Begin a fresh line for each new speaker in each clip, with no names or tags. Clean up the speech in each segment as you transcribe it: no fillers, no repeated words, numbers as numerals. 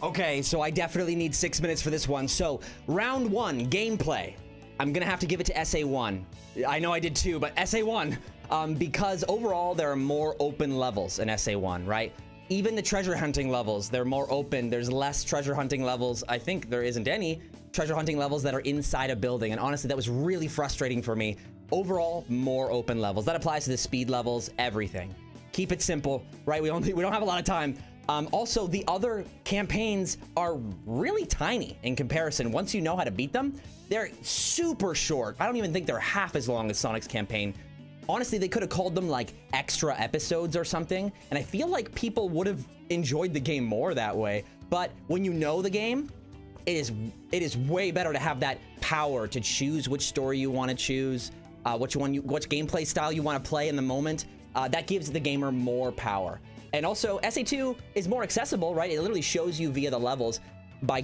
Okay, so I definitely need 6 minutes for this one. So, round one, gameplay. I'm gonna have to give it to SA1. I know I did too, but SA1, because overall there are more open levels in SA1, right? Even the treasure hunting levels, they're more open. There's less treasure hunting levels. I think there isn't any treasure hunting levels that are inside a building. And honestly, that was really frustrating for me. Overall, more open levels. That applies to the speed levels, everything. Keep it simple, right? We don't have a lot of time. Also, the other campaigns are really tiny in comparison. Once you know how to beat them, they're super short. I don't even think they're half as long as Sonic's campaign. Honestly, they could have called them like extra episodes or something, and I feel like people would have enjoyed the game more that way. But when you know the game, it is way better to have that power to choose which story you want to choose, which gameplay style you want to play in the moment. That gives the gamer more power. And also, SA2 is more accessible, right? It literally shows you via the levels by,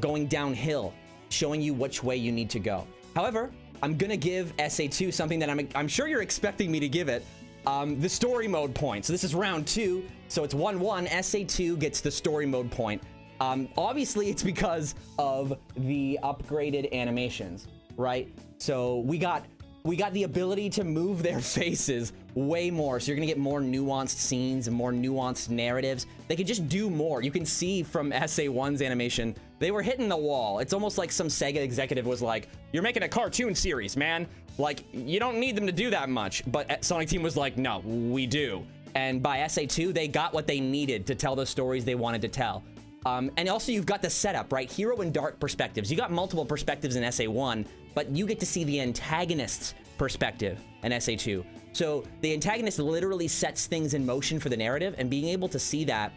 going downhill, showing you which way you need to go. However, I'm gonna give SA2 something that I'm sure you're expecting me to give it, the story mode point. So this is round two, so it's 1-1. SA2 gets the story mode point. Obviously, it's because of the upgraded animations, right? So we got the ability to move their faces way more. So you're gonna get more nuanced scenes and more nuanced narratives. They could just do more. You can see from SA1's animation, they were hitting the wall. It's almost like some Sega executive was like, you're making a cartoon series, man. Like, you don't need them to do that much. But Sonic Team was like, no, we do. And by SA2, they got what they needed to tell the stories they wanted to tell. And also you've got the setup, right? Hero and Dark perspectives. You got multiple perspectives in SA1, but you get to see the antagonist's perspective in SA2. So the antagonist literally sets things in motion for the narrative, and being able to see that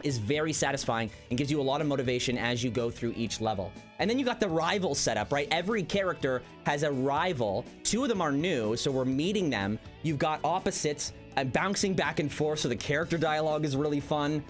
is very satisfying and gives you a lot of motivation as you go through each level. And then you got the rival setup, right? Every character has a rival. 2 of them are new, so we're meeting them. You've got opposites and bouncing back and forth, so the character dialogue is really fun.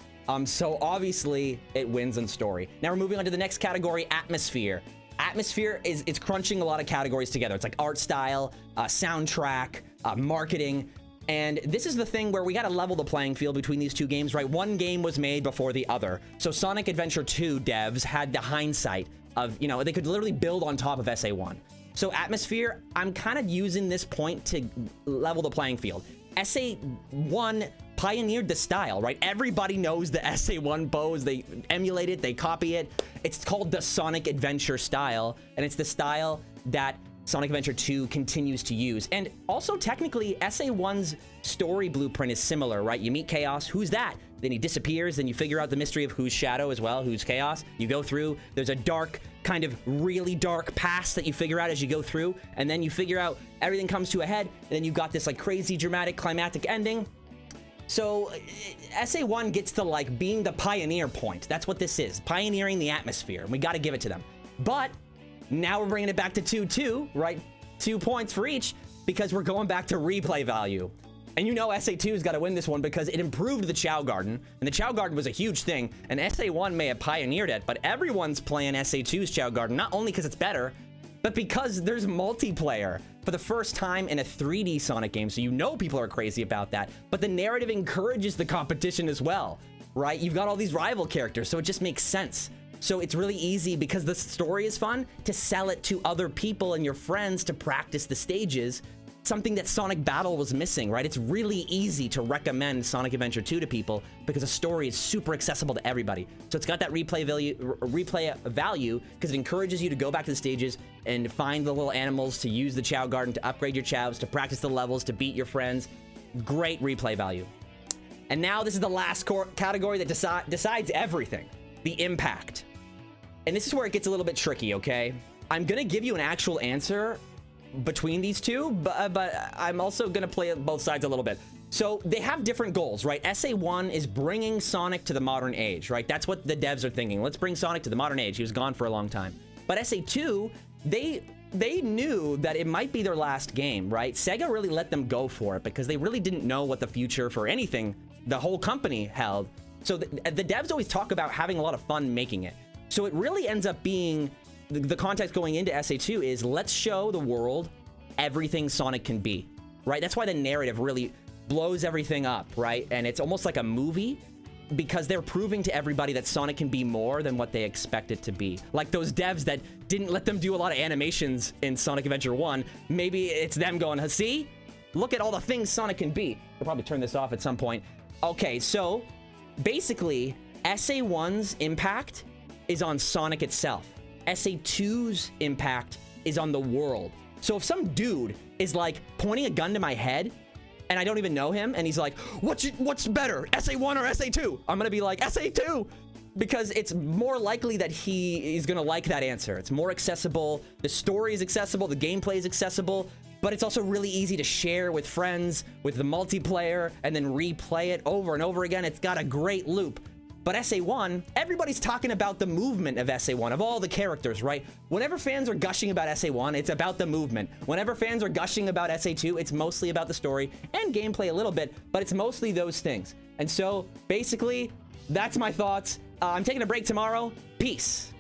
So obviously it wins in story. Now we're moving on to the next category, atmosphere. Atmosphere it's crunching a lot of categories together. It's like art style, soundtrack, marketing. And this is the thing where we got to level the playing field between these two games, right? One game was made before the other. So Sonic Adventure 2 devs had the hindsight of, they could literally build on top of SA1. So atmosphere, I'm kind of using this point to level the playing field. SA1 pioneered the style, right? Everybody knows the SA1 pose. They emulate it, they copy it. It's called the Sonic Adventure style, and it's the style that Sonic Adventure 2 continues to use. And also, technically, SA1's story blueprint is similar, right? You meet Chaos, who's that? Then he disappears, then you figure out the mystery of who's Shadow as well, who's Chaos. You go through, there's a dark, kind of really dark past that you figure out as you go through, and then you figure out everything comes to a head, and then you've got this like crazy dramatic climactic ending. So SA1 gets to like being the pioneer point. That's what this is, pioneering the atmosphere, and we got to give it to them. But now we're bringing it back to 2-2, right? 2 points for each, because we're going back to replay value. And SA2's got to win this one because it improved the Chao Garden, and the Chao Garden was a huge thing, and SA1 may have pioneered it, but everyone's playing SA2's Chao Garden, not only because it's better, but because there's multiplayer for the first time in a 3D Sonic game, so people are crazy about that. But the narrative encourages the competition as well, right? You've got all these rival characters, so it just makes sense. So it's really easy, because the story is fun, to sell it to other people and your friends to practice the stages, something that Sonic Battle was missing, right? It's really easy to recommend Sonic Adventure 2 to people because the story is super accessible to everybody. So it's got that replay value because it encourages you to go back to the stages and find the little animals, to use the Chao Garden, to upgrade your Chaos, to practice the levels, to beat your friends. Great replay value. And now this is the last category that decides everything, the impact. And this is where it gets a little bit tricky, okay? I'm gonna give you an actual answer between these two, but I'm also gonna play both sides a little bit. So they have different goals, right? SA1 is bringing Sonic to the modern age, right? That's what the devs are thinking. Let's bring Sonic to the modern age. He was gone for a long time. But SA2, they knew that it might be their last game, right? Sega really let them go for it because they really didn't know what the future for anything the whole company held. So the devs always talk about having a lot of fun making it. So it really ends up being, the context going into SA2 is, let's show the world everything Sonic can be, right? That's why the narrative really blows everything up, right? And it's almost like a movie because they're proving to everybody that Sonic can be more than what they expect it to be. Like those devs that didn't let them do a lot of animations in Sonic Adventure 1, maybe it's them going, see? Look at all the things Sonic can be. I'll probably turn this off at some point. Okay, so basically, SA1's impact is on Sonic itself. SA2's impact is on the world. So if some dude is like pointing a gun to my head and I don't even know him and he's like, what's better, SA1 or SA2? I'm gonna be like, SA2, because it's more likely that he is gonna like that answer. It's more accessible, the story is accessible, the gameplay is accessible, but it's also really easy to share with friends, with the multiplayer, and then replay it over and over again. It's got a great loop. But SA1, everybody's talking about the movement of SA1, of all the characters, right? Whenever fans are gushing about SA1, it's about the movement. Whenever fans are gushing about SA2, it's mostly about the story and gameplay a little bit, but it's mostly those things. And so, basically, that's my thoughts. I'm taking a break tomorrow. Peace.